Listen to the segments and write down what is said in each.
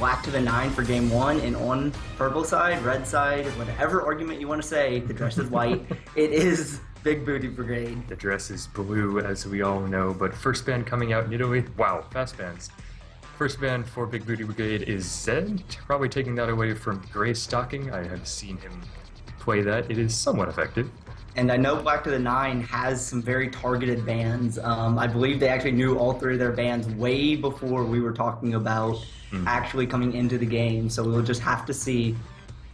black to the 9 for game 1, and on purple side, red side, whatever argument you want to say, the dress is white. It is Big Booty Brigade. The dress is blue, as we all know, but first band coming out in Italy. Wow, fast bands. First band for Big Booty Brigade is Zed, probably taking that away from Gray Stocking. I have seen him play that. It is somewhat effective. And I know Black to the 9 has some very targeted bans. I believe they actually knew all 3 of their bans way before we were talking about actually coming into the game. So we'll just have to see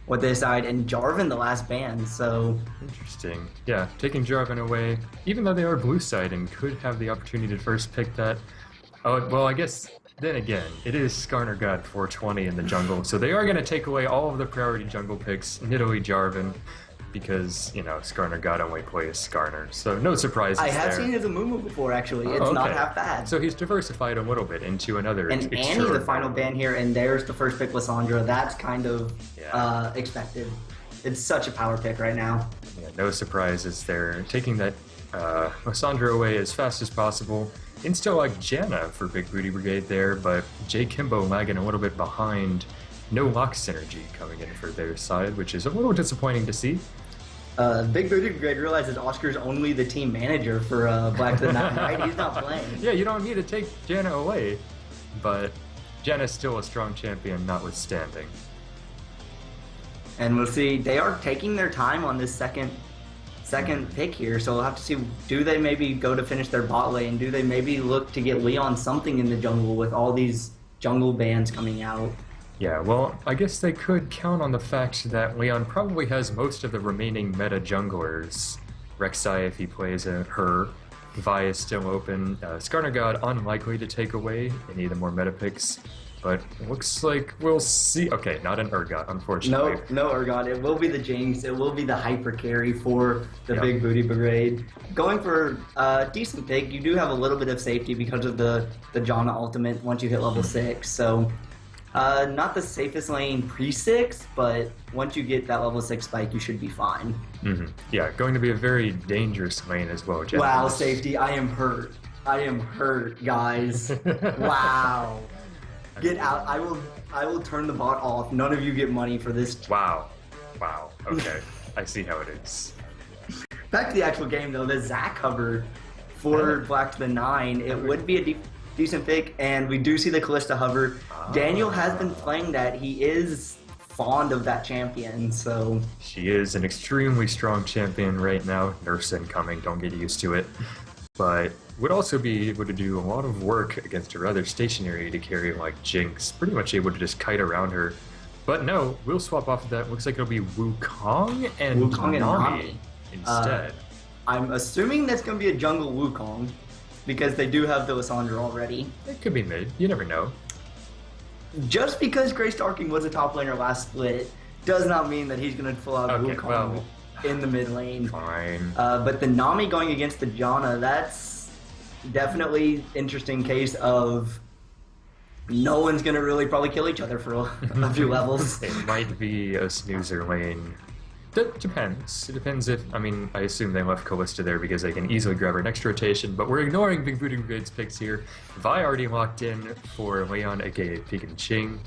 what they decide. And Jarvan, the last ban, so... Interesting. Yeah, taking Jarvan away, even though they are blue side and could have the opportunity to first pick that. Oh, well, I guess, then again, it is Skarner God 420 in the jungle. So they are going to take away all of the priority jungle picks, Nidalee Jarvan, because, you know, Skarner God only plays Skarner, so no surprises I have there. seen his Amumu before, actually. It's not half bad. So he's diversified a little bit into another. And Annie, the final ban here, and there's the first pick, Lissandra. That's kind of expected. It's such a power pick right now. Yeah, no surprises there. Taking that Lissandra away as fast as possible. And still like Janna for Big Booty Brigade there, but J. Kimbo lagging a little bit behind. No lock synergy coming in for their side, which is a little disappointing to see. Big Booty Brigade realizes Oscar's only the team manager for Black to the 9, right? He's not playing. Yeah, you don't need to take Janna away, but Janna's still a strong champion notwithstanding. And we'll see. They are taking their time on this second pick here, so we'll have to see, do they maybe go to finish their bot lane? Do they maybe look to get Leon something in the jungle with all these jungle bans coming out? Yeah, well, I guess they could count on the fact that Leon probably has most of the remaining meta junglers. Rek'Sai, if he plays her. Vi is still open. Skarner God unlikely to take away any of the more meta picks, but looks like we'll see. Okay, not an Urgot, unfortunately. No Urgot. It will be the Jinx. It will be the hyper carry for the Big Booty Brigade. Going for a decent pick, you do have a little bit of safety because of the Janna ultimate once you hit level 6, so... not the safest lane pre-6, but once you get that level 6 spike, you should be fine. Yeah, going to be a very dangerous lane as well, Jeff. Wow, safety. I am hurt. I am hurt, guys. Wow. Get out. I will turn the bot off. None of you get money for this. Wow. Okay. I see how it is. Back to the actual game, though. The Zac cover for Black to the 9, it would be a decent pick, and we do see the Kalista hover. Daniel has been playing that. He is fond of that champion, so... She is an extremely strong champion right now. Nerf's incoming, don't get used to it. But would also be able to do a lot of work against her other stationary to carry like Jinx. Pretty much able to just kite around her. But no, we'll swap off of that. Looks like it'll be Wukong and Nami instead. I'm assuming that's going to be a jungle Wukong, because they do have the Lissandra already. It could be mid. You never know. Just because Gray Starking was a top laner last split does not mean that he's going to pull out Wukong in the mid lane. Fine. But the Nami going against the Janna, that's definitely interesting case of no one's going to really probably kill each other for a few levels. It might be a snoozer lane. That depends. It depends if, I mean, I assume they left Kalista there because they can easily grab her next rotation, but we're ignoring Big Booty Brigade's picks here. Vi already locked in for Leon, aka Pekin Ching.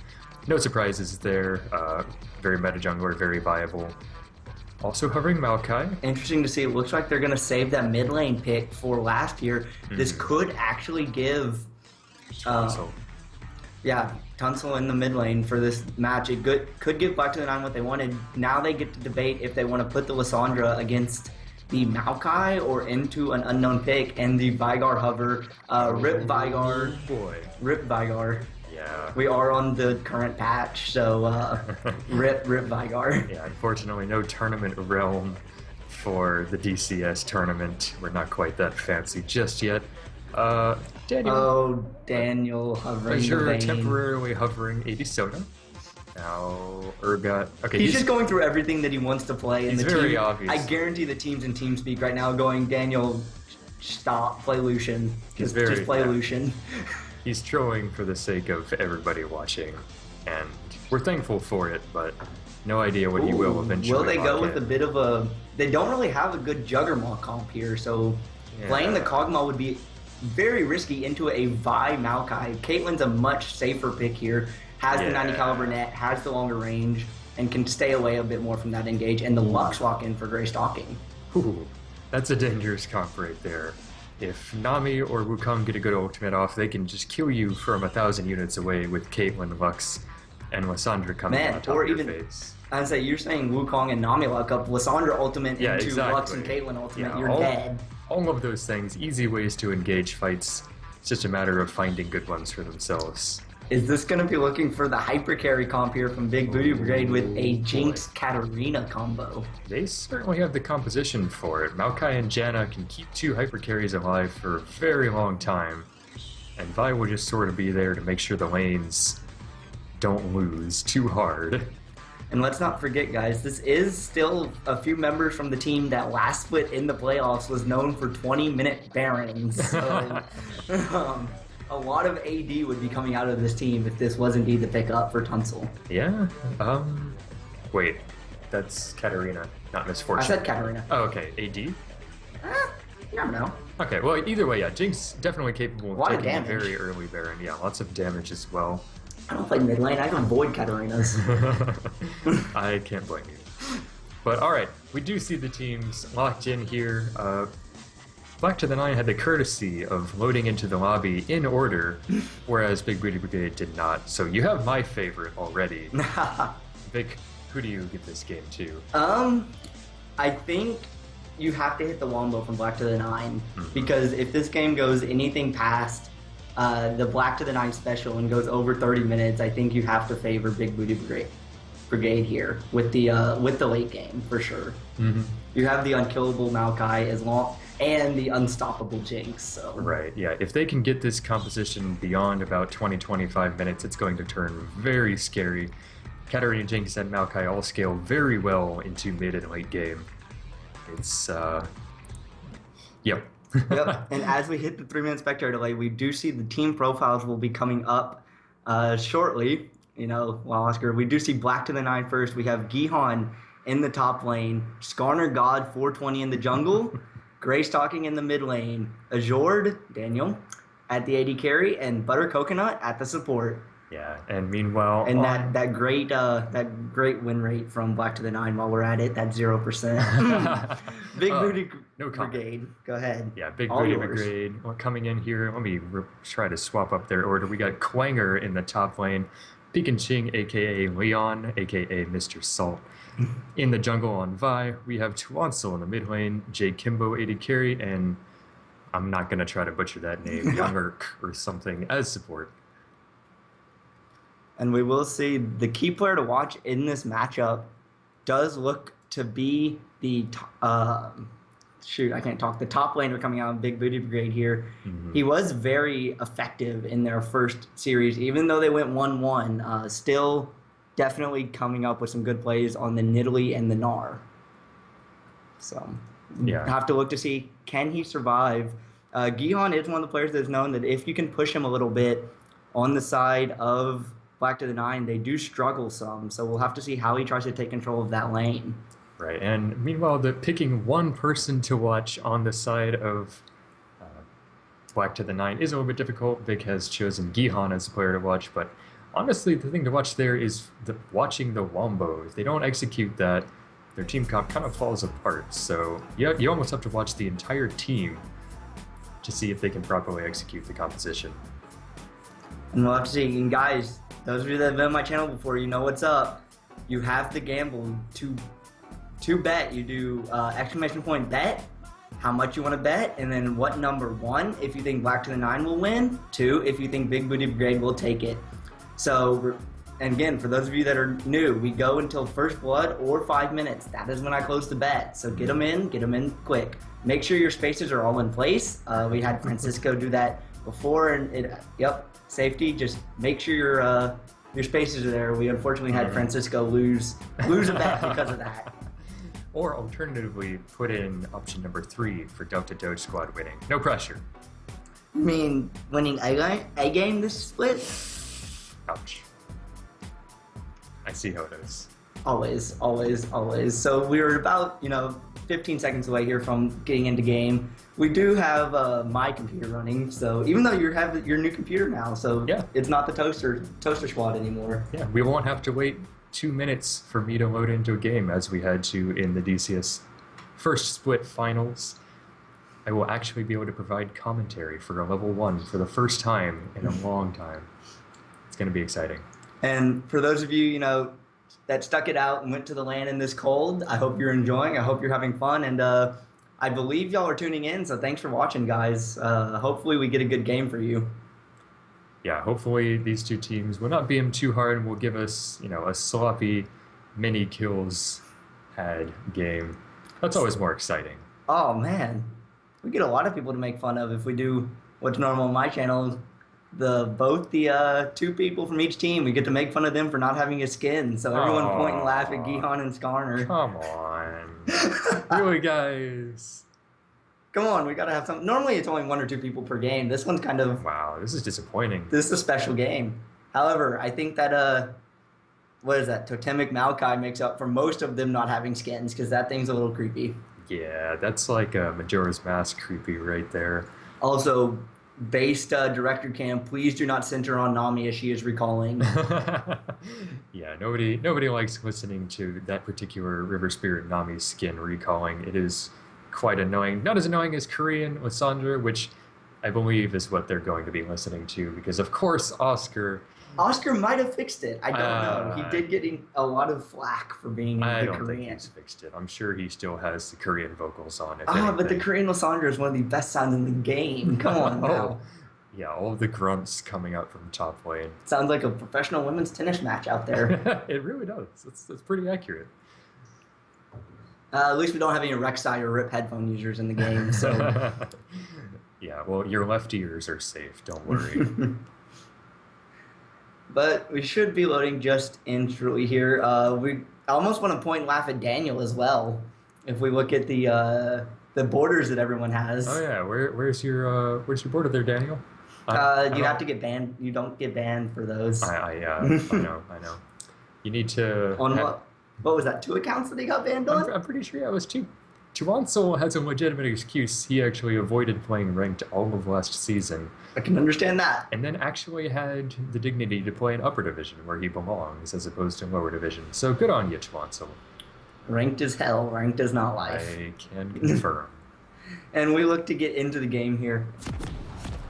No surprises there. Very meta jungler, very viable. Also hovering Maokai. Interesting to see. It looks like they're going to save that mid lane pick for last year. This could actually give... yeah, Tunsil in the mid lane for this match. It could give Black to the 9 what they wanted. Now they get to debate if they want to put the Lissandra against the Maokai or into an unknown pick, and the Vigar hover. Rip Vigar. Boy. Rip Vigar. Yeah. We are on the current patch, so rip Vigar. Yeah, unfortunately no tournament realm for the DCS tournament. We're not quite that fancy just yet. Daniel. Oh, Daniel hovering. Azure temporarily hovering 80 Sona. Now, Urgot. Okay, he's just going through everything that he wants to play. He's very obvious. I guarantee the teams in TeamSpeak right now going, Daniel, stop, play Lucian. Just play Lucian. He's trolling for the sake of everybody watching, and we're thankful for it, but no idea what he will eventually. Will they go with a bit of a... They don't really have a good Juggernaut comp here, so playing the Kog'Maw would be very risky into a Vi Maokai. Caitlyn's a much safer pick here. has the 90 caliber net, has the longer range, and can stay away a bit more from that engage. And the Lux walk in for Gray Stalking. Ooh, that's a dangerous comp right there. If Nami or Wukong get a good ultimate off, they can just kill you from 1,000 units away with Caitlyn, Lux, and Lysandra coming on top of your face. I'd say you're saying Wukong and Nami lock up, Lysandra ultimate into Lux and Caitlyn ultimate, you're dead. All of those things, easy ways to engage fights. It's just a matter of finding good ones for themselves. Is this going to be looking for the hyper carry comp here from Big Booty Brigade with a Jinx Katarina combo? They certainly have the composition for it. Maokai and Janna can keep 2 hyper carries alive for a very long time, and Vi will just sort of be there to make sure the lanes don't lose too hard. And let's not forget, guys, this is still a few members from the team that last split in the playoffs was known for 20-minute Barons. So, a lot of AD would be coming out of this team if this was indeed the pickup for Tunsil. Yeah. Wait, that's Katarina, not Misfortune. I said Katarina. Oh, okay. AD? You never know. Okay, well, either way, yeah, Jinx definitely capable of taking a damage. very early Baron. Yeah, lots of damage as well. I don't play mid lane. I can avoid Katarinas. I can't blame you. But alright, we do see the teams locked in here. Black to the Nine had the courtesy of loading into the lobby in order, whereas Big Booty Brigade did not. So you have my favorite already. Vic, who do you give this game to? I think you have to hit the wombo from Black to the Nine, because if this game goes anything past the Black to the Nine special and goes over 30 minutes, I think you have to favor Big Booty Brigade here with the late game for sure. You have the unkillable Maokai and the unstoppable Jinx. So. Right, yeah. If they can get this composition beyond about 20-25 minutes, it's going to turn very scary. Katarina, Jinx, and Maokai all scale very well into mid and late game. It's, yep. Yep, and as we hit the 3-minute spectator delay, we do see the team profiles will be coming up shortly. You know, while Oscar, we do see Black to the Nine first. We have Gihan in the top lane, Skarner God 420 in the jungle, Gray Stalking in the mid lane, Azord, Daniel, at the AD carry, and Butter Coconut at the support. Yeah, and meanwhile... And that great win rate from Black to the Nine while we're at it, that 0%. Big Booty Brigade, go ahead. Yeah, Big Booty Brigade coming in here. Let me try to swap up their order. We got Quanger in the top lane, Pekin Ching, a.k.a. Leon, a.k.a. Mr. Salt. In the jungle on Vi, we have Tuansel in the mid lane, Jay Kimbo, AD carry, and I'm not going to try to butcher that name, Youngurk or something, as support. And we will see the key player to watch in this matchup does look to be the the top laner coming out of Big Booty Brigade here. He was very effective in their first series, even though they went 1-1. Still definitely coming up with some good plays on the Nidalee and the Gnar. So have to look to see, can he survive? Gihan is one of the players that's known that if you can push him a little bit on the side of Black to the Nine, they do struggle some. So we'll have to see how he tries to take control of that lane. Right, and meanwhile, picking one person to watch on the side of Black to the Nine is a little bit difficult. Vic has chosen Gihan as a player to watch, but honestly, the thing to watch there is watching the Wombo. If they don't execute that, their team comp kind of falls apart. So you almost have to watch the entire team to see if they can properly execute the composition. And we'll have to see. And guys, those of you that have been on my channel before, you know what's up. You have to gamble to bet. You do exclamation point bet, how much you want to bet, and then what number. 1, if you think Black to the Nine will win. 2, if you think Big Booty Brigade will take it. So, and again, for those of you that are new, we go until first blood or 5 minutes. That is when I close the bet. So get them in quick. Make sure your spaces are all in place. We had Francisco do that before, and safety. Just make sure your spaces are there. We unfortunately had Francisco lose a bet because of that. Or alternatively, put in option number 3 for Delta Doge Squad winning. No pressure. You mean winning a game this split? Ouch. I see how it is. Always. So we were about, 15 seconds away here from getting into game. We do have my computer running, so even though you have your new computer now, so Yeah. it's not the toaster squad anymore. Yeah, we won't have to wait 2 minutes for me to load into a game as we had to in the DCS first split finals. I will actually be able to provide commentary for a level 1 for the first time in a long time. It's going to be exciting. And for those of you, you know, that stuck it out and went to the LAN in this cold, I hope you're enjoying. I hope you're having fun, and I believe y'all are tuning in, so thanks for watching, guys. Hopefully we get a good game for you. Yeah, hopefully these two teams will not beat them too hard and will give us, you know, a sloppy mini kills had game. That's always more exciting. Oh, man. We get a lot of people to make fun of if we do what's normal on my channel. Both the two people from each team, we get to make fun of them for not having a skin. So everyone point and laugh at Gihan and Skarner. Come on. Really, guys? Come on, we gotta have some. Normally it's only 1 or 2 people per game. This one's kind of. Wow, this is disappointing. This is a special game. However, I think that what is that? Totemic Maokai makes up for most of them not having skins because that thing's a little creepy. Yeah, that's like a Majora's Mask creepy right there. Also, based director cam, please do not center on Nami as she is recalling. Yeah, nobody likes listening to that particular River Spirit Nami skin recalling. It is quite annoying. Not as annoying as Korean Lysandra, which I believe is what they're going to be listening to, because of course Oscar might have fixed it. I don't know. He did get a lot of flack for being the I don't Korean. think he's fixed it. I'm sure he still has the Korean vocals on it. But the Korean Lysandra is one of the best sounds in the game. Come on now. Yeah, all of the grunts coming up from top lane. Sounds like a professional women's tennis match out there. It really does. It's pretty accurate. At least we don't have any Rek'Sai or RIP headphone users in the game, so... Yeah, well, your left ears are safe. Don't worry. But we should be loading just shortly here. I almost want to point and laugh at Daniel as well. If we look at the borders that everyone has. Oh yeah, where's your border there, Daniel? You have to get banned. You don't get banned for those. I know. You need to. On what was that? 2 accounts that he got banned on? I'm pretty sure that was 2. Chuansel has a legitimate excuse. He actually avoided playing ranked all of last season. I can understand that. And then actually had the dignity to play in upper division where he belongs as opposed to lower division. So good on you, Chuansel. Ranked is hell. Ranked is not life. I can confirm. And we look to get into the game here.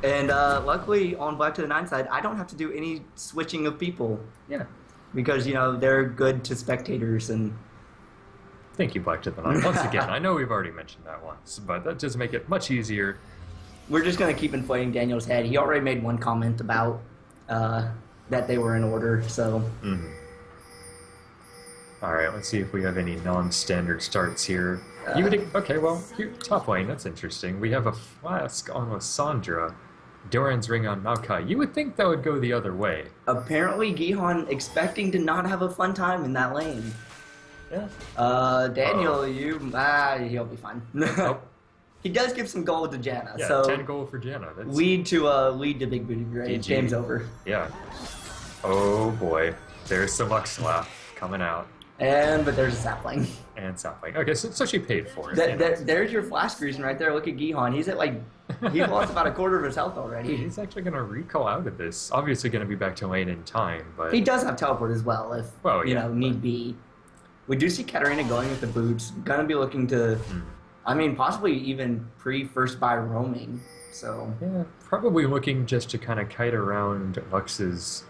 And luckily on Black to the 9 side, I don't have to do any switching of people. Yeah. Because, you know, they're good to spectators and... Thank you, Black to the 9. Once again, I know we've already mentioned that once, but that does make it much easier. We're just going to keep inflating Daniel's head. He already made one comment about that they were in order, so... Mm-hmm. All right, let's see if we have any non-standard starts here. Okay, well, here, top lane, that's interesting. We have a Flask on Lysandra, Doran's Ring on Maokai. You would think that would go the other way. Apparently, Gihan expecting to not have a fun time in that lane. Yeah. Daniel, he'll be fine. Nope. He does give some gold to Janna. Yeah, so 10 gold for Janna. That's... lead to Big Booty Brigade. GG. Game's over. Yeah. Oh boy, there's some Luxlaff coming out. But there's a sapling. And sapling. Okay, so she paid for it. There's your Flask reason right there. Look at Gihan. He's at he lost about a quarter of his health already. He's actually going to recall out of this. Obviously going to be back to lane in time, but... He does have teleport as well if, need be. We do see Katarina going with the boots. Gonna be looking to, possibly even pre-first buy roaming. So yeah, probably looking just to kind of kite around Lux's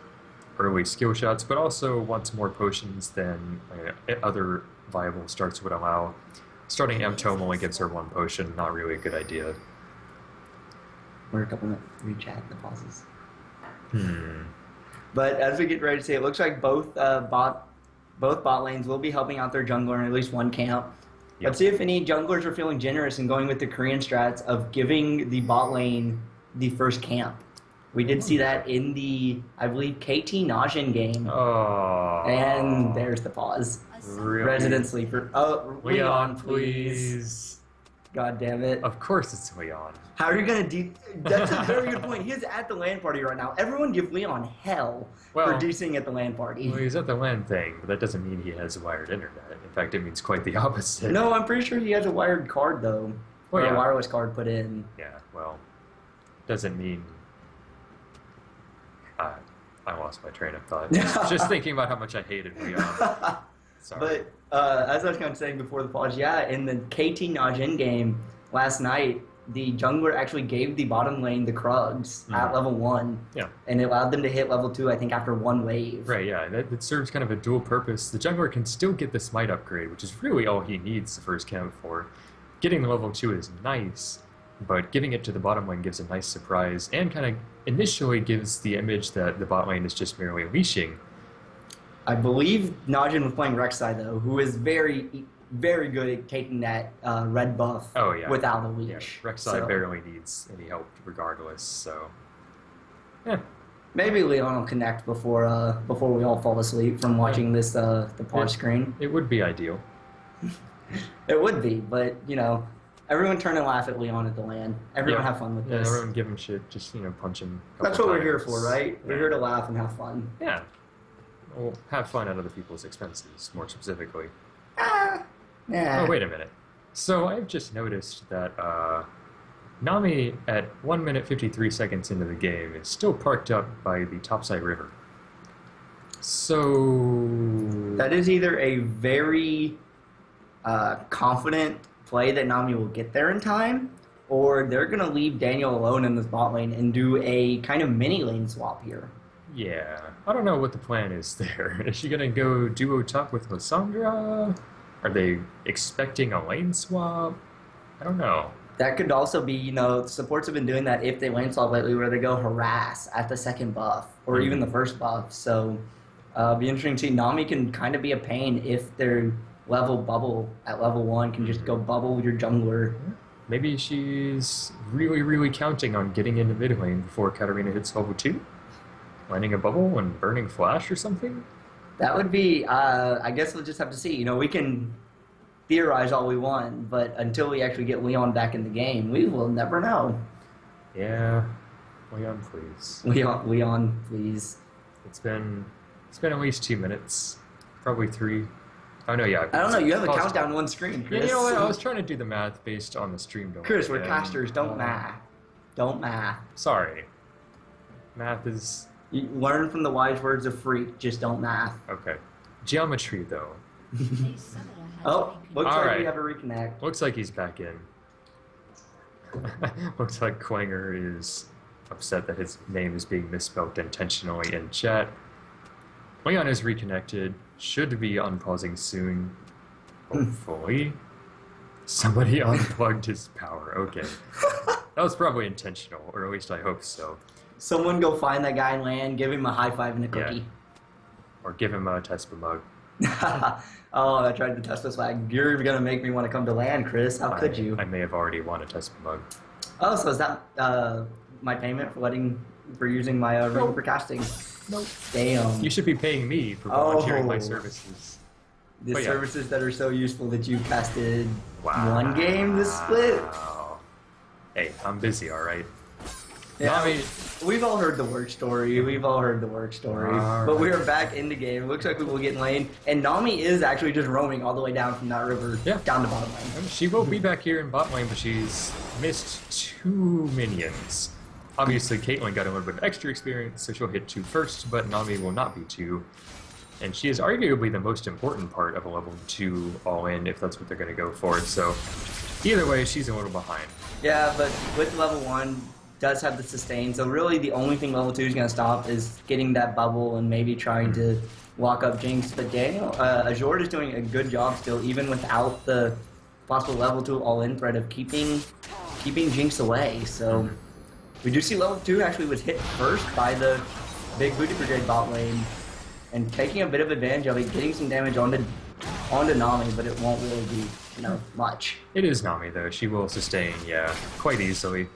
early skill shots, but also wants more potions than other viable starts would allow. Starting M-Tome only gives her 1 potion, not really a good idea. We're a couple minutes. Re-chat the pauses. But as we get ready to say, it looks like both bot lanes will be helping out their jungler in at least one camp. Yep. Let's see if any junglers are feeling generous and going with the Korean strats of giving the bot lane the first camp. We did see that in the, I believe, KT Najin game. Oh. And there's the pause. Really? Resident Sleeper. Oh, Leon, please. God damn it. Of course it's Leon. How are you going to That's a very good point. He is at the LAN party right now. Everyone give Leon hell for DCing at the LAN party. Well, he's at the LAN thing, but that doesn't mean he has wired internet. In fact, it means quite the opposite. No, I'm pretty sure he has a wired card, though. Well, or yeah. a wireless card put in. Yeah, well, doesn't mean... I lost my train of thought. Just thinking about how much I hated Leon. Sorry. But as I was kind of saying before the pause, yeah, in the KT Najin game last night, the jungler actually gave the bottom lane the Krugs at level 1. Yeah. And it allowed them to hit level 2, I think, after one wave. Right, yeah, that serves kind of a dual purpose. The jungler can still get the smite upgrade, which is really all he needs the first camp for. Getting the level 2 is nice, but giving it to the bottom lane gives a nice surprise, and kind of initially gives the image that the bot lane is just merely leashing. I believe Najin was playing Rek'Sai, though, who is very, very good at taking that red buff without a leash. Yeah, Rek'Sai barely needs any help regardless, so... Yeah. Maybe Leon will connect before we all fall asleep from watching this the pause screen. It would be ideal. It would be, but, you know, everyone turn and laugh at Leon at the LAN. Everyone have fun with this. Yeah, everyone give him shit. Just, punch him. That's what we're here for, right? We're here to laugh and have fun. Yeah. Well, have fun at other people's expenses, more specifically. Yeah. Oh, wait a minute. So I've just noticed that Nami, at 1 minute 53 seconds into the game, is still parked up by the topside river. So... That is either a very confident play that Nami will get there in time, or they're going to leave Daniel alone in this bot lane and do a kind of mini lane swap here. Yeah, I don't know what the plan is there. Is she going to go duo top with Lysandra? Are they expecting a lane swap? I don't know. That could also be, supports have been doing that if they lane swap lately, where they go harass at the second buff, or even the first buff. So, be interesting to see. Nami can kind of be a pain if their level bubble at level 1 can just go bubble with your jungler. Maybe she's really, really counting on getting into mid lane before Katarina hits level 2? Landing a bubble and burning flash or something? That would be, I guess we'll just have to see. We can theorize all we want, but until we actually get Leon back in the game, we will never know. Yeah. Leon, please. Leon, please. It's been at least 2 minutes. Probably 3. Oh, no, yeah. I don't know. You have a countdown on screen, Chris. Yeah, you know what? I was trying to do the math based on the stream. Chris, we're casters. Don't math. Don't math. Sorry. Math is... You learn from the wise words of Freak. Just don't math. Okay. Geometry, though. Oh, looks like we have a reconnect. Looks like he's back in. Looks like Quanger is upset that his name is being misspelled intentionally in chat. Leon is reconnected. Should be unpausing soon. Hopefully. Somebody unplugged his power. Okay. That was probably intentional, or at least I hope so. Someone go find that guy in LAN, give him a high five and a cookie. Yeah. Or give him a Tespa mug. Oh, I tried the Tesla swag. You're going to make me want to come to LAN, Chris. How could you? I may have already won a Tespa mug. Oh, so is that my payment for using my room for casting? Nope. Damn. You should be paying me for volunteering my services. The services that are so useful that you casted one game this split? Hey, I'm busy, alright? Yeah, we've all heard the work story. But we are back in the game. Looks like we will get in lane. And Nami is actually just roaming all the way down from that river down to bottom lane. She will be back here in bot lane, but she's missed 2 minions. Obviously, Caitlyn got a little bit of extra experience, so she'll hit 2 first, but Nami will not be 2. And she is arguably the most important part of a level 2 all-in, if that's what they're going to go for. So, either way, she's a little behind. Yeah, but with level 1, does have the sustain, so really the only thing level 2 is going to stop is getting that bubble and maybe trying to lock up Jinx. But Daniel, Azure is doing a good job still, even without the possible level 2 all-in threat of keeping Jinx away. So we do see level 2 actually was hit first by the big Booty Brigade bot lane and taking a bit of advantage of it, getting some damage onto Nami, but it won't really be, much. It is Nami, though. She will sustain, quite easily.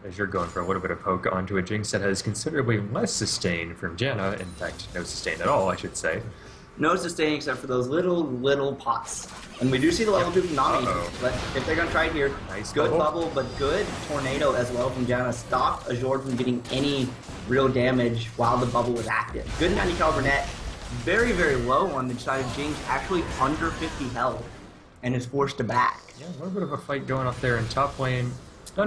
As you're going for a little bit of poke onto a Jinx that has considerably less sustain from Janna. In fact, no sustain at all, I should say. No sustain except for those little pots. And we do see the level 2 from Nami, but if they're going to try it here, nice good bubble, but good tornado as well from Janna. Stopped Azure from getting any real damage while the bubble was active. Good 90 caliber net. Very, very low on the side of Jinx, actually under 50 health. and is forced to back. Yeah, a little bit of a fight going up there in top lane.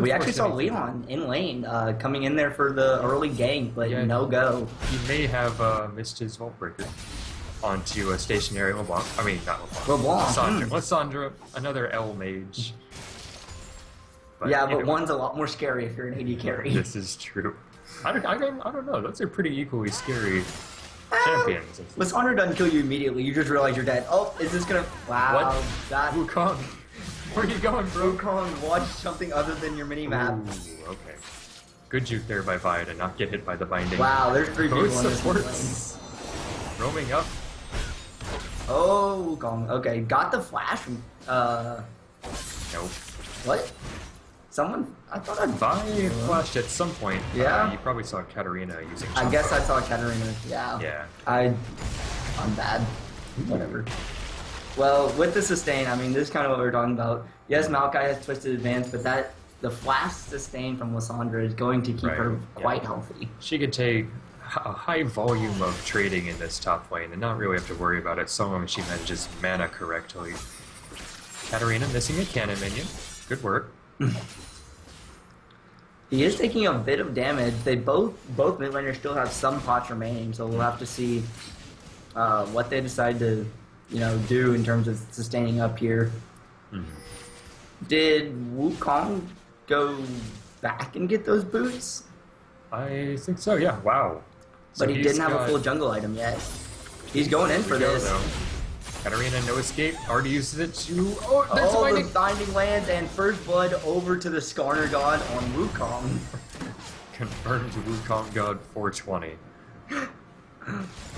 We actually saw Leon in lane coming in there for the early gank, but no go. He may have missed his Vault Breaker onto a stationary LeBlanc. I mean, not LeBlanc. Lissandra, another L mage. But, yeah, but one's a lot more scary if you're an AD carry. This is true. I don't know. Those are pretty equally scary champions. Lissandra doesn't kill you immediately. You just realize you're dead. Oh, is this gonna... Wow. What? Wukong. Where are you going, bro? Wukong, watch something other than your mini-map. Ooh, okay. Good juke there by Vi to not get hit by the binding. Wow, there's 3 people in this supports. Roaming up. Oh, Wukong. Okay, got the flash from... Nope. What? Someone? I thought I... Vi flashed at some point. Yeah? You probably saw Katarina using I guess I saw Katarina, yeah. Yeah. I'm bad. Whatever. Well, with the sustain, I mean, this is kind of what we're talking about. Yes, Maokai has Twisted Advance, but the flash sustain from Lissandra is going to keep her quite healthy. She could take a high volume of trading in this top lane and not really have to worry about it so long as she manages mana correctly. Katarina missing a cannon minion. Good work. He is taking a bit of damage. They both mid laners still have some pots remaining, so we'll have to see what they decide to, do in terms of sustaining up here. Did Wukong go back and get those boots? I think so. Yeah. Wow. But he didn't have a full jungle item yet. He's going in for this. Katarina, no escape. Already uses it to... Oh, that's the binding lands and first blood over to the Skarner God on Wukong. Confirmed Wukong God 420.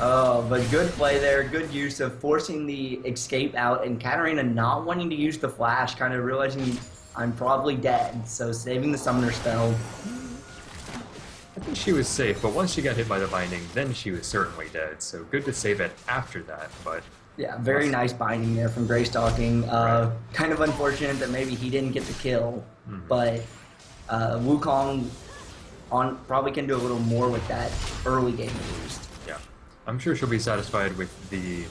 Oh, but good play there. Good use of forcing the escape out and Katarina not wanting to use the flash, kind of realizing I'm probably dead, so saving the summoner spell. I think she was safe, but once she got hit by the binding, then she was certainly dead, so good to save it after that, but... Yeah, very nice binding there from Greystalking. Kind of unfortunate that maybe he didn't get the kill, but Wukong probably can do a little more with that early game boost. Yeah, I'm sure she'll be satisfied with the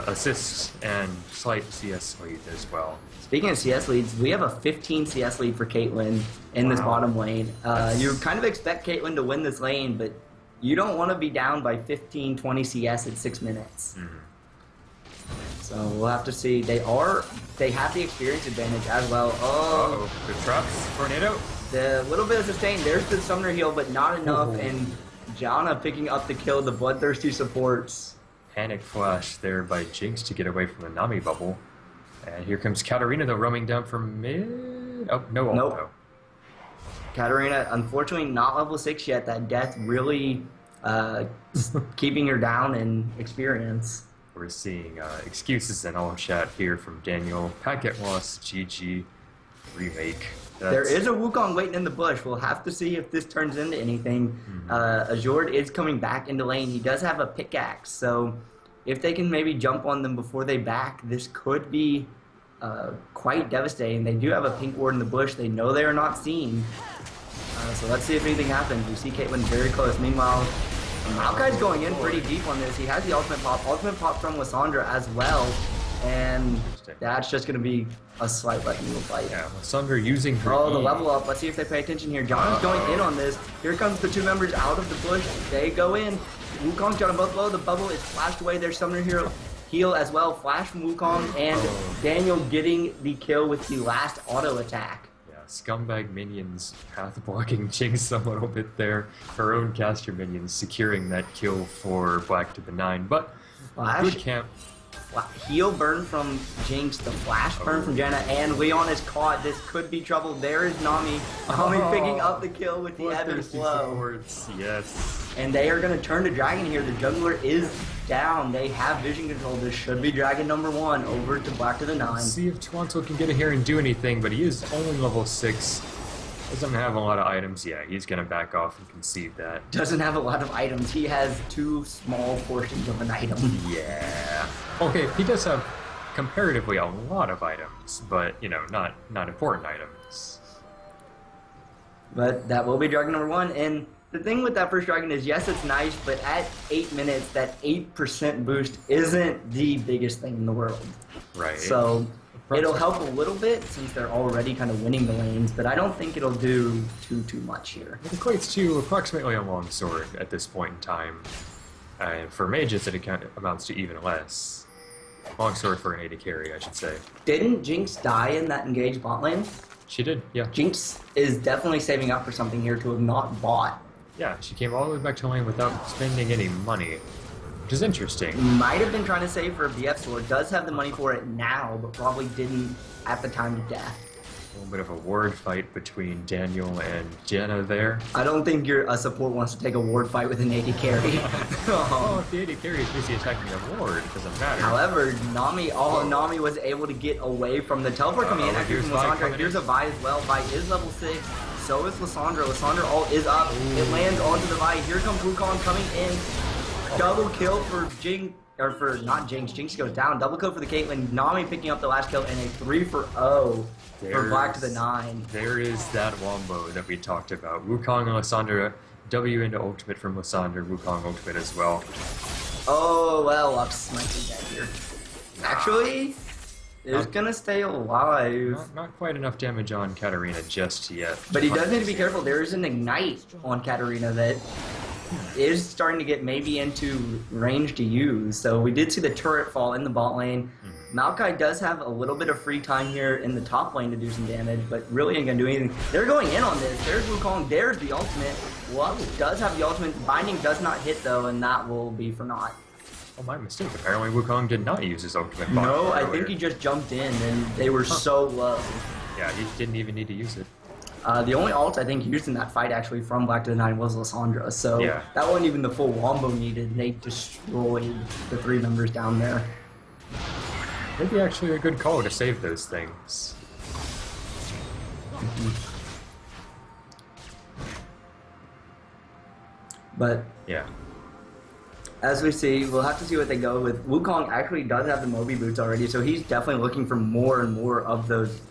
assists and slight CS lead as well. Speaking of CS leads, we have a 15 CS lead for Caitlyn in this bottom lane. You kind of expect Caitlyn to win this lane, but you don't want to be down by 15, 20 CS at 6 minutes. So we'll have to see. They have the experience advantage as well. Oh, good traps. Tornado. The little bit of sustain. There's the summoner heal, but not enough. And Janna picking up the kill. The bloodthirsty supports. Panic flash there by Jinx to get away from the Nami bubble. And here comes Katarina though, roaming down from mid. Oh no, nope. No. Katarina, unfortunately, not level 6 yet. That death really keeping her down in experience. We're seeing excuses in all chat here from Daniel. Packet loss, GG, remake. There is a Wukong waiting in the bush. We'll have to see if this turns into anything. Azord is coming back into lane. He does have a pickaxe, so if they can maybe jump on them before they back, this could be quite devastating. They do have a pink ward in the bush. They know they are not seen. So let's see if anything happens. We see Caitlyn very close. Meanwhile, Maokai's going in pretty deep on this. He has the ultimate pop. Ultimate pop from Lissandra as well. And that's just going to be a slight lightning fight. Yeah, Lissandra using her the level up. Let's see if they pay attention here. John is going in on this. Here comes the 2 members out of the bush. They go in. Wukong's got them both low. The bubble is flashed away. There's summoner hero heal as well. Flash from Wukong. And Daniel getting the kill with the last auto attack. Scumbag minions path blocking Jinx a little bit there. Her own caster minions securing that kill for Black to the 9, but good camp. Heal burn from Jinx, the flash burn from Janna, and Leon is caught. This could be trouble. There is Nami. Nami picking up the kill with the ebb and flow. Yes. And they are going to turn to Dragon here. The jungler is down. They have vision control. This should be Dragon number 1 over to Black to the 9. Let's see if Toronto can get in here and do anything, but he is only level 6. Doesn't have a lot of items. Yeah, he's going to back off and concede that. Doesn't have a lot of items. He has 2 small portions of an item. Yeah. Okay, he does have comparatively a lot of items, but, not important items. But that will be Dragon number 1, and the thing with that first Dragon is, yes, it's nice, but at 8 minutes, that 8% boost isn't the biggest thing in the world. Right. So It'll help a little bit since they're already kind of winning the lanes, but I don't think it'll do too much here. It equates to approximately a longsword at this point in time. And for mages, it amounts to even less. Longsword for an AD carry, I should say. Didn't Jinx die in that engaged bot lane? She did, yeah. Jinx is definitely saving up for something here to have not bought. Yeah, she came all the way back to lane without spending any money, which is interesting. Might have been trying to save for a BF sword. Does have the money for it now, but probably didn't at the time of death. A little bit of a ward fight between Daniel and Jenna there. I don't think a support wants to take a ward fight with an AD carry. Oh, if the AD carry is busy attacking a ward, it doesn't matter. However, Nami was able to get away from the teleport coming in. Actually, from Lissandra. Here's a Vi as well. Vi is level 6. So is Lissandra. Lissandra ult is up. Ooh. It lands onto the Vi. Here comes Wukong coming in. Double kill for Jinx. Or for, not Jinx. Jinx goes down. Double kill for the Caitlyn. Nami picking up the last kill and a 3-for-0 for Black to the 9. There is that wombo that we talked about. Wukong and Lissandra. W into ultimate from Lissandra. Wukong ultimate as well. Oh, well, Lux might be dead here. Actually, is gonna stay alive. Not quite enough damage on Katarina just yet. But he does need to be careful. There is an ignite on Katarina that is starting to get maybe into range to use. So we did see the turret fall in the bot lane. Maokai does have a little bit of free time here in the top lane to do some damage, but really ain't gonna do anything. They're going in on this. There's Wukong. There's the ultimate. Lux does have the ultimate. Binding does not hit though, and that will be for naught. Oh, my mistake. Apparently Wukong did not use his ultimate. No, I think he just jumped in, and they were so low. Yeah, he didn't even need to use it. The only ult I think used in that fight actually from Black to the 9 was Lissandra, so yeah. That wasn't even the full wombo needed. They destroyed the 3 members down there. Maybe actually a good call to save those things. But yeah, as we see, we'll have to see what they go with. Wukong actually does have the Moby boots already, so he's definitely looking for more and more of those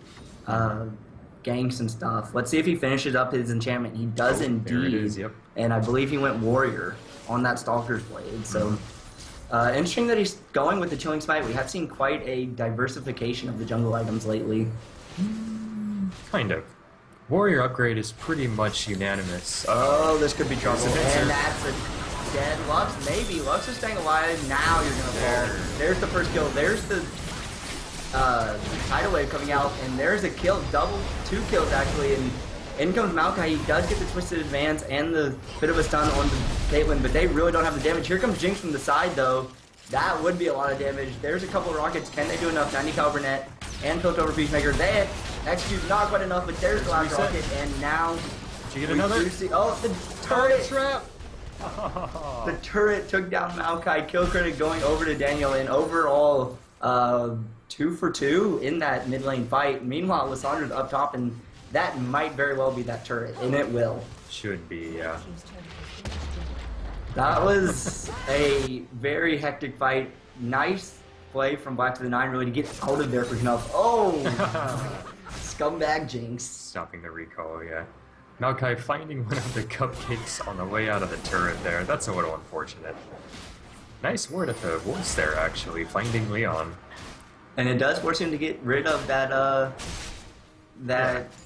ganks and stuff. Let's see if he finishes up his enchantment. He does indeed. There it is, yep. And I believe he went warrior on that Stalker's Blade. So interesting that he's going with the Chilling Smite. We have seen quite a diversification of the jungle items lately. Kind of. Warrior upgrade is pretty much unanimous. Oh, this could be trouble. And that's a dead Lux. Maybe. Lux is staying alive. Now you're going to fall. There's the first kill. There's the tidal wave coming out, and there's a kill, 2 kills actually, and in comes Maokai. He does get the twisted advance and the bit of a stun on the Caitlyn, but they really don't have the damage. Here comes Jinx from the side though. That would be a lot of damage. There's a couple of rockets. Can they do enough? 90 caliber net and Piltover Peacemaker. They execute not quite enough, but there's the last rocket, and now did you get another? The turret trap. The turret took down Maokai. Kill credit going over to Daniel, and overall 2 for 2 in that mid lane fight. Meanwhile, Lissandra's up top, and that might very well be that turret, and it will. Should be, yeah. That was a very hectic fight. Nice play from Black to the 9 really to get out of there for enough. Oh! Scumbag Jinx. Stopping the recall, yeah. Maokai finding one of the cupcakes on the way out of the turret there. That's a little unfortunate. Nice word at the voice there, actually, finding Leon. And it does force him to get rid of that,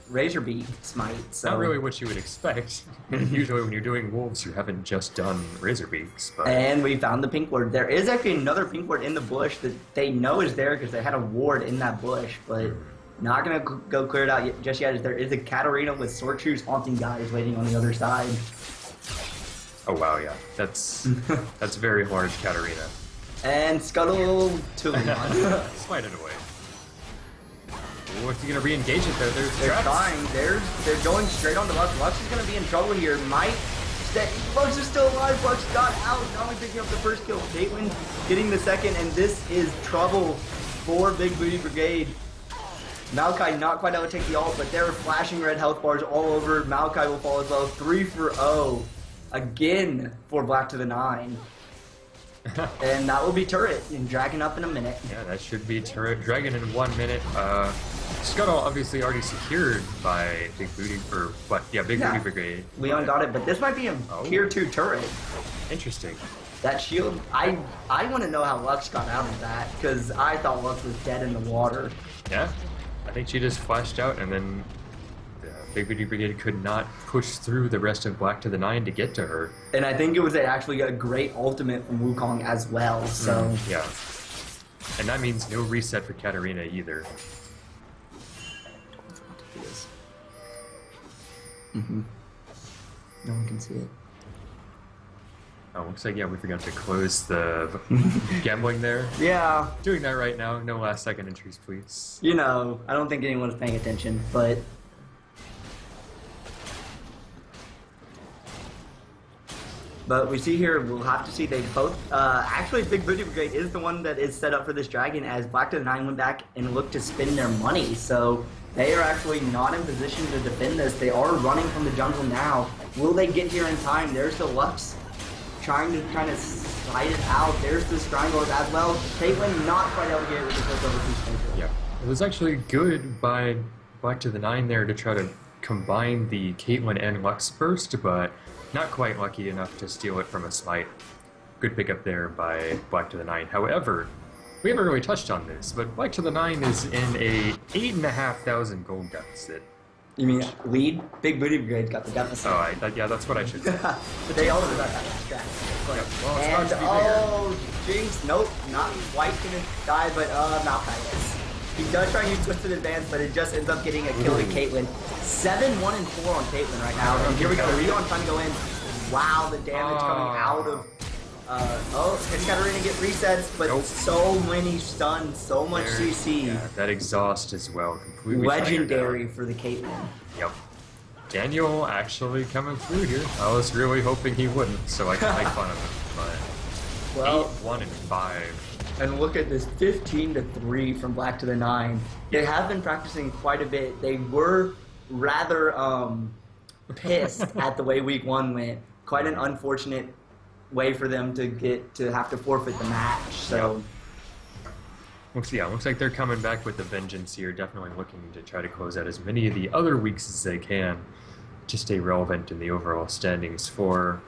Razor Beak Smite. So. Not really what you would expect. Usually when you're doing wolves, you haven't just done Razor Beaks. But... And we found the pink ward. There is actually another pink ward in the bush that they know is there because they had a ward in that bush, but not going to go clear it out just yet. There is a Katarina with sword shoes haunting guys waiting on the other side. Oh wow, yeah. That's very large Katarina. And Scuttle to Leon. Smite it away. What's he gonna re-engage it there? They're trying. They're going straight on to Lux. Lux is gonna be in trouble here. Might stay. Lux is still alive. Lux got out. Not only picking up the first kill, Caitlyn getting the second, and this is trouble for Big Booty Brigade. Maokai not quite able to take the ult, but there are flashing red health bars all over. Maokai will fall as well. 3 for 0 again for Black to the 9. And that will be turret and dragon up in a minute. Yeah, that should be turret dragon in 1 minute. Scuttle obviously already secured by Big Booty, or what? Yeah, Big Booty Brigade. Leon got it, but this might be a tier 2 turret. Interesting. That shield, I want to know how Lux got out of that, because I thought Lux was dead in the water. Yeah, I think she just flashed out, and then Big Booty Brigade could not push through the rest of Black to the 9 to get to her. And I think it was actually a great ultimate from Wukong as well, so... Yeah. And that means no reset for Katarina either. Mm-hmm. No one can see it. Oh, looks like, yeah, we forgot to close the gambling there. Yeah. Doing that right now. No last second entries, please. You know, I don't think anyone's paying attention, but... But we see here, we'll have to see they both... actually, Big Booty Brigade is the one that is set up for this dragon, as Black to the 9 went back and looked to spend their money. So they are actually not in position to defend this. They are running from the jungle now. Will they get here in time? There's the Lux trying to kind of slide it out. There's the Strangler as well. Caitlyn not quite able to get it with the first over two. Yeah. It was actually good by Black to the 9 there to try to combine the Caitlyn and Lux burst, but not quite lucky enough to steal it from a smite. Good pickup there by Black to the 9. However, we haven't really touched on this, but Black to the 9 is in a 8,500 gold deficit. You mean lead? Big Booty Brigade got the deficit. Oh, yeah, that's what I should say. But they also got that strat. Yep. Well, it's about And to be bigger. Jinx, nope, not quite gonna die, but Maokai is. He does try to use Twisted Advance, but it just ends up getting a kill to Caitlyn. 7, 1, and 4 on Caitlyn right now. And here we go, Leon trying to go in. Wow, the damage coming out of... can Katarina get resets, but so many stuns, so much CC. Yeah, that exhaust as well, completely legendary for the Caitlyn. Yep. Daniel actually coming through here. I was really hoping he wouldn't, so I can make fun of him. But Well, 8, 1, and 5. And look at this, 15-3 from Black to the 9. They have been practicing quite a bit. They were rather pissed at the way week 1 went. Quite an unfortunate way for them to have to forfeit the match. So Looks like they're coming back with a vengeance here, definitely looking to try to close out as many of the other weeks as they can to stay relevant in the overall standings for,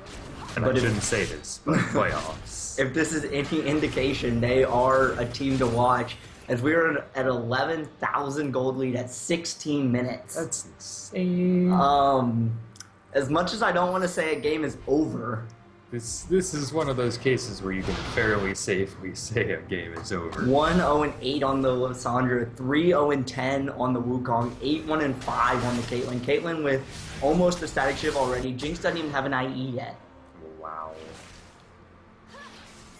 and I shouldn't say this, but playoffs. If this is any indication, they are a team to watch, as we are at 11,000 gold lead at 16 minutes. That's insane. As much as I don't want to say a game is over, This is one of those cases where you can fairly safely say a game is over. 1-0-8 on the Lysandra, 3-0-10 on the Wukong, 8-1-5 on the Caitlyn. Caitlyn with almost a static shiv already. Jinx doesn't even have an IE yet. Wow.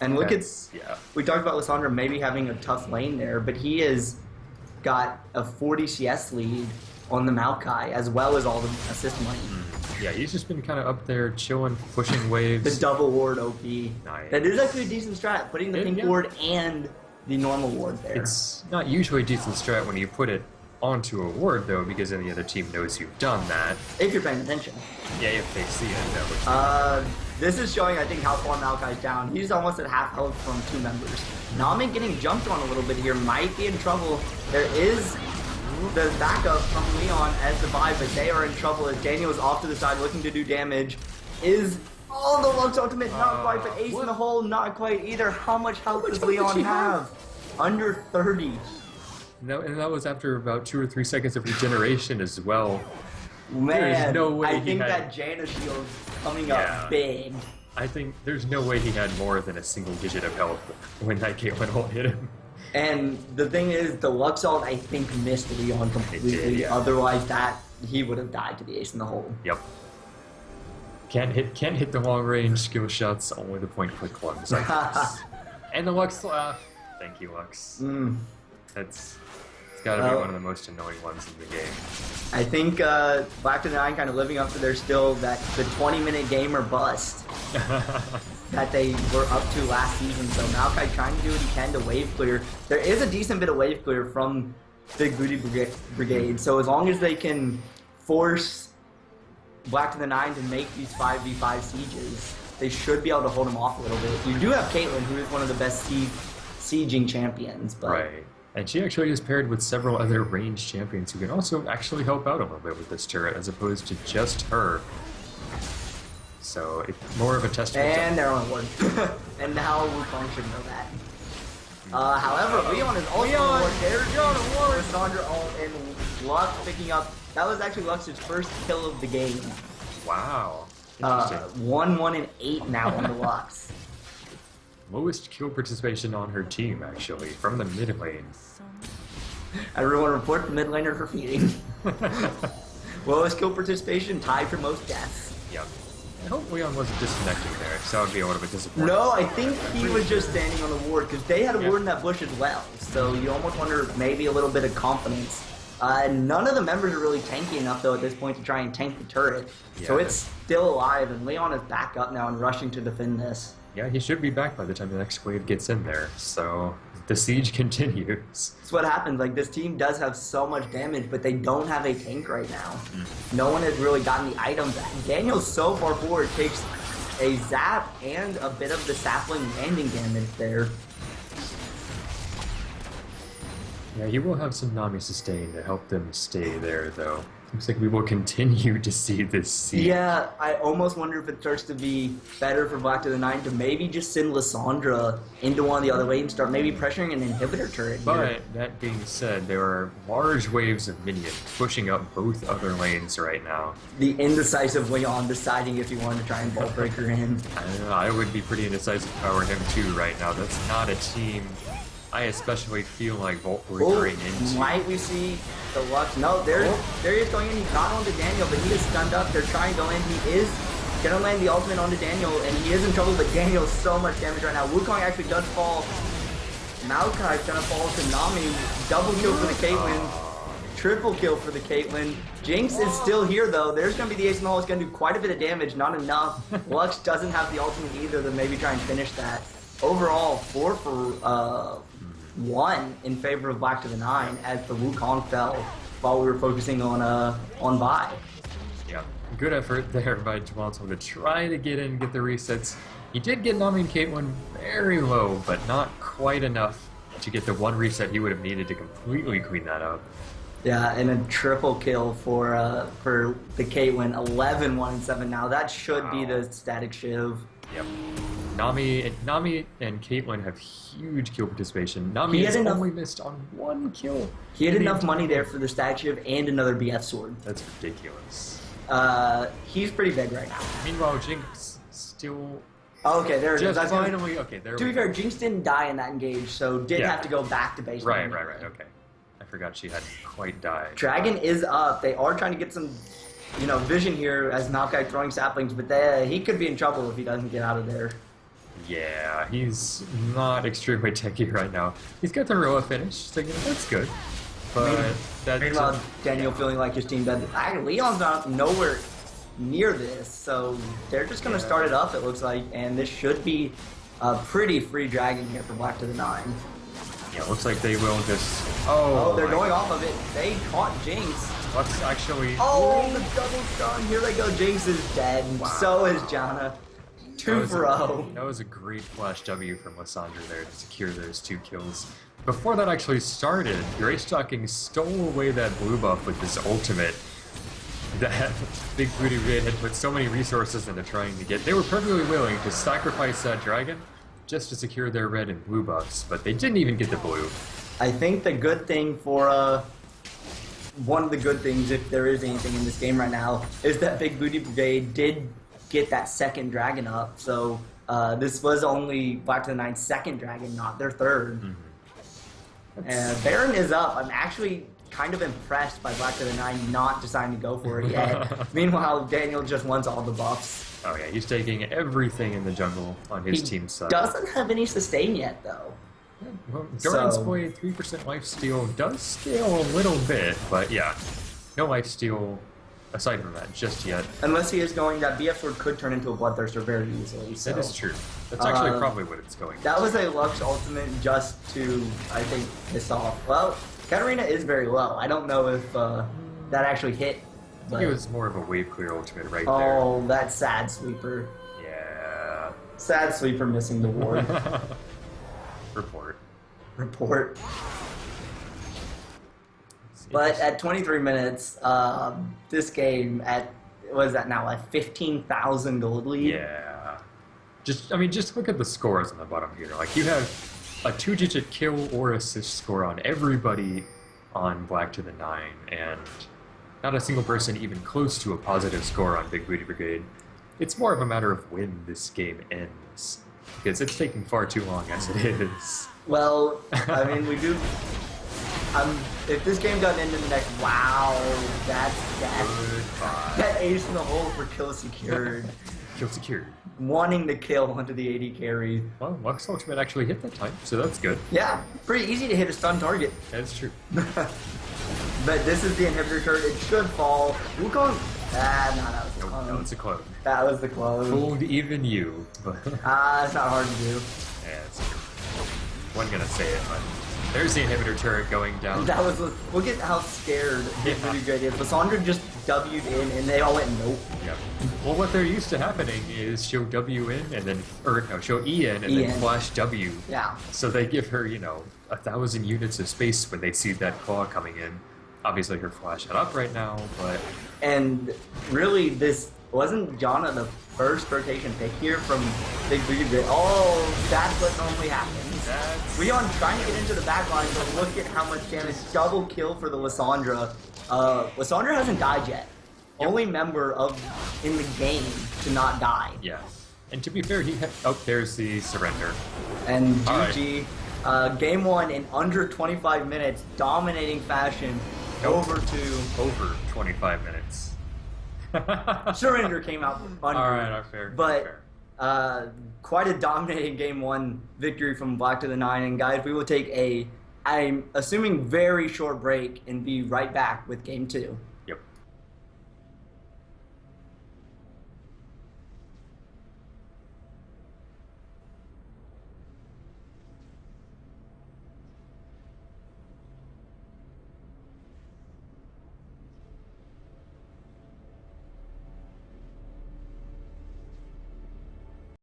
And look we talked about Lysandra maybe having a tough lane there, but he has got a 40 CS lead on the Maokai, as well as all the assist money. Yeah, he's just been kind of up there chilling, pushing waves. The double ward OP. Nice. That is actually a decent strat, putting the pink ward and the normal ward there. It's not usually a decent strat when you put it onto a ward, though, because then the other team knows you've done that. If you're paying attention. Yeah, if they see it, that looks this is showing, I think, how far Maokai's down. He's almost at half health from 2 members. Nami getting jumped on a little bit here, might be in trouble. There is the backup from Leon as the buy, but they are in trouble as Daniel is off to the side looking to do damage. The Lux ultimate, not quite, but ace in the hole, not quite either. How much health does Leon have? Under 30. No, and that was after about 2 or 3 seconds of regeneration as well. Man, there's no way I think that Jaina shield coming up big. I think there's no way he had more than a single digit of health when that Caitlyn ult hit him. And the thing is, the Lux ult, I think, missed Leon completely. Did, yeah. Otherwise, he would have died to the ace in the hole. Yep. Can't hit the long range skill shots, only the point click ones, I guess. And the Lux, thank you, Lux. It's gotta be one of the most annoying ones in the game. I think Black to the 9 kind of living up to their still the 20-minute game or bust that they were up to last season. So Maokai trying to do what he can to wave clear. There is a decent bit of wave clear from Big Booty Brigade. So as long as they can force Black to the 9 to make these 5v5 sieges, they should be able to hold him off a little bit. You do have Caitlyn, who is one of the best sieging champions. But right. And she actually is paired with several other ranged champions who can also actually help out a little bit with this turret, as opposed to just her. So it's more of a testament. And they're on ward. And now Wukong should know that. However, Leon is also on ward. There's Lissandra ult and Lux picking up. That was actually Lux's first kill of the game. Wow. Interesting. 1, and 8 now on the Lux. Lowest kill participation on her team, actually, from the mid lane. Everyone report the mid laner for feeding. Lowest kill participation, tied for most deaths. Yep. I hope Leon wasn't disconnecting there, because that would be a little bit disappointing. No, I think he was just standing on the ward, because they had a ward in that bush as well. So you almost wonder maybe a little bit of confidence. None of the members are really tanky enough, though, at this point to try and tank the turret. Yeah, so it's still alive, and Leon is back up now and rushing to defend this. Yeah, he should be back by the time the next wave gets in there, so the siege continues. That's what happens. Like, this team does have so much damage, but they don't have a tank right now. No one has really gotten the items. Daniel so far forward takes a zap and a bit of the sapling landing damage there. Yeah, he will have some Nami sustain to help them stay there, though. Looks like we will continue to see this siege. Yeah, I almost wonder if it starts to be better for Black to the 9 to maybe just send Lissandra into one of the other waves and start maybe pressuring an inhibitor turret here. But, that being said, there are large waves of minions pushing up both other lanes right now. The indecisive Leon deciding if he wanted to try and Vault Breaker him. I don't know, I would be pretty indecisive powering him too right now. That's not a team I especially feel like Vault Breakering into. Might we see the Lux? No, there he is going in. He's not onto Daniel, but he is stunned up. They're trying to go in. He is going to land the ultimate onto Daniel, and he is in trouble, but Daniel's so much damage right now. Wukong actually does fall. Maokai's going to fall to Nami. Double kill for the Caitlyn. Triple kill for the Caitlyn. Jinx is still here, though. There's going to be the Ace in the Hole. It's going to do quite a bit of damage. Not enough. Lux doesn't have the ultimate either to maybe try and finish that. Overall, 4 for 1 in favor of Black to the 9 as the Wukong fell while we were focusing on Vi. Yeah, good effort there by Toronto to try to get in, get the resets. He did get Nami and Caitlyn very low, but not quite enough to get the one reset he would have needed to completely clean that up. Yeah, and a triple kill for the Caitlyn, 11, 1, and 7 now. That should be the static shiv. Yep. Nami and Caitlyn have huge kill participation. Nami has only missed on 1 kill. He had enough money there for the static shiv and another BF sword. That's ridiculous. He's pretty big right now. Meanwhile, Jinx still... Oh, okay, there it is. Finally, okay, there to be fair, Jinx didn't die in that engage, so did have to go back to base. Right, okay. I forgot she hadn't quite died. Dragon is up. They are trying to get some... vision here as Maokai throwing saplings, but he could be in trouble if he doesn't get out of there. Yeah, he's not extremely techy right now. He's got the Roa finish, so that's good. But meanwhile, Daniel feeling like his team dead. Leon's not nowhere near this, so they're just going to start it up, it looks like, and this should be a pretty free Dragon here for Black to the 9. Yeah, looks like they will just... Oh, they're going off of it. They caught Jinx. Let's actually... Oh, the double stun. Here they go. Jinx is dead. Wow. So is Janna. 2 for 0. That was a great flash W from Lissandra there to secure those 2 kills. Before that actually started, Greystocking stole away that blue buff with his ultimate that Big Booty Brigade had put so many resources into trying to get. They were perfectly willing to sacrifice that dragon just to secure their red and blue buffs, but they didn't even get the blue. I think the good thing for one of the good things, if there is anything in this game right now, is that Big Booty Brigade did get that second dragon up. So this was only Black to the 9's second dragon, not their third. And Baron is up. I'm actually kind of impressed by Black to the 9 not deciding to go for it yet. Meanwhile, Daniel just wants all the buffs. Oh yeah, he's taking everything in the jungle on his team's side. Doesn't have any sustain yet, though. Well, Doran's boy 3% lifesteal does scale a little bit, but yeah, no lifesteal aside from that just yet. Unless he is going, that BF sword could turn into a Bloodthirster very easily. So. That is true. That's actually probably what it's going to. That was a Lux ultimate just to, I think, piss off. Well, Katarina is very low. I don't know if that actually hit. I think it was more of a wave clear ultimate right there. Oh, that sad sweeper. Yeah. Sad sweeper missing the ward. Report. But at 23 minutes, this game, what is that now, like 15,000 gold lead? Yeah. Just look at the scores on the bottom here. Like, you have a 2-digit kill or assist score on everybody on Black to the 9, and not a single person even close to a positive score on Big Booty Brigade. It's more of a matter of when this game ends, because it's taking far too long as it is. Well, I mean, we do. If this game got into the next, wow, that's Goodbye. that ace in the hole for kill secured. Kill secured. Wanting to kill onto the AD carry. Well, Lux Ultimate actually hit that time, so that's good. Yeah, pretty easy to hit a stun target. That's true. But this is the inhibitor turret. It should fall. Wukong. No, that was the clone. No, it's a clone. That was the clone. Fooled even you. It's not hard to do. Yeah, it's true. Wasn't gonna say it, but there's the inhibitor turret going down. That was. Look at how scared Big Booty Brigade is. Lissandra just W'd in, and they all went nope. Yep. Well, what they're used to happening is she'll W in and then, she'll E in and then flash W. Yeah. So they give her, 1,000 units of space when they see that claw coming in. Obviously, her flash not up right now, but. And really, this wasn't Jana the first rotation pick here from Big Booty Brigade. Oh, that's what normally happens. Leon trying to get into the back line, but look at how much damage. Double kill for the Lissandra. Lissandra hasn't died yet. Yep. Only member in the game to not die. Yeah. And to be fair, there's the surrender. And GG. Game 1 in under 25 minutes, dominating fashion. Over 25 minutes. Surrender came out under. Alright, fair. But fair. quite a dominating Game 1 victory from Black to the 9. And guys, we will take I'm assuming, very short break and be right back with Game 2.